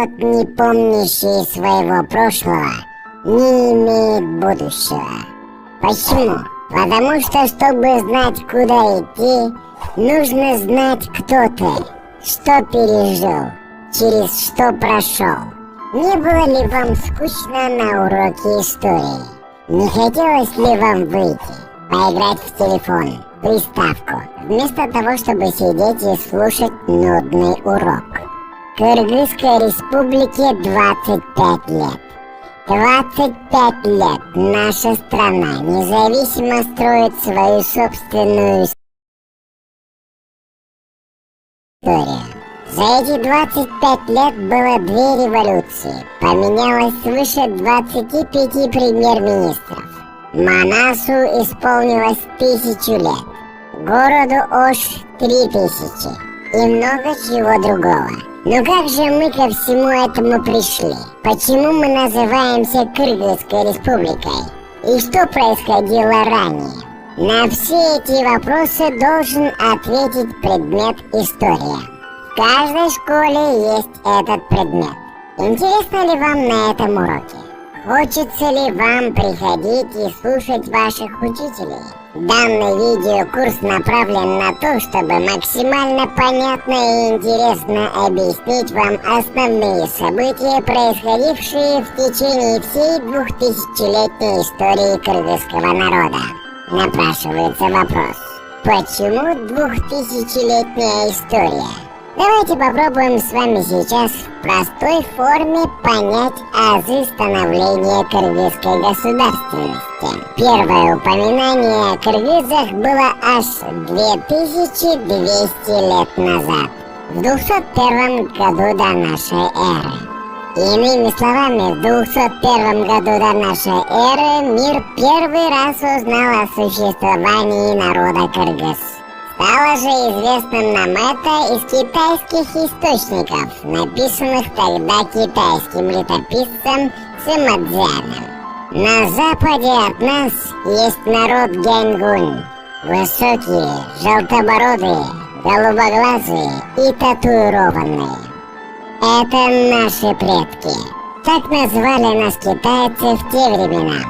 народ, не помнящий своего прошлого, не имеет будущего. Почему? Потому что, чтобы знать, куда идти, нужно знать, кто ты, что пережил, через что прошел. Не было ли вам скучно на уроке истории? Не хотелось ли вам выйти, поиграть в телефон, приставку, вместо того, чтобы сидеть и слушать нудный урок? Кыргызской республике 25 лет. 25 лет наша страна независимо строит свою собственную историю. За эти 25 лет было 2 революции, поменялось свыше 25 премьер-министров. Манасу исполнилось 1000 лет, городу Ош 3000 и много чего другого. Но как же мы ко всему этому пришли? Почему мы называемся Кыргызской республикой? И что происходило ранее? На все эти вопросы должен ответить предмет история. В каждой школе есть этот предмет. Интересно ли вам на этом уроке? Хочется ли вам приходить и слушать ваших учителей? Данный видеокурс направлен на то, чтобы максимально понятно и интересно объяснить вам основные события, происходившие в течение всей 2000-летней истории кыргызского народа. Напрашивается вопрос: почему 2000-летняя история? Давайте попробуем с вами сейчас в простой форме понять азы становления кыргызской государственности. Первое упоминание о кыргызах было аж 2200 лет назад, в 201 году до нашей эры. Иными словами, в 201 году до нашей эры мир первый раз узнал о существовании народа кыргыз. Стало же известным нам это из китайских источников, написанных тогда китайским летописцем Сымадзяном. На западе от нас есть народ Гяньгунь. Высокие, желтобородые, голубоглазые и татуированные. Это наши предки. Так назвали нас китайцы в те времена.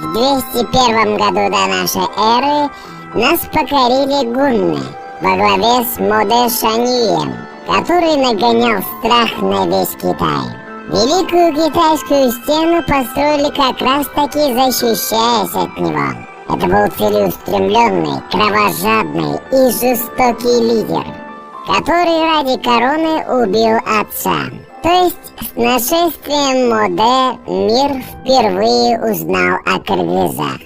В 201 году до нашей эры нас покорили гунны во главе с Моде Шаньем, который нагонял страх на весь Китай. Великую китайскую стену построили как раз таки, защищаясь от него. Это был целеустремленный, кровожадный и жестокий лидер, который ради короны убил отца. То есть с нашествием Моде мир впервые узнал о кыргызах.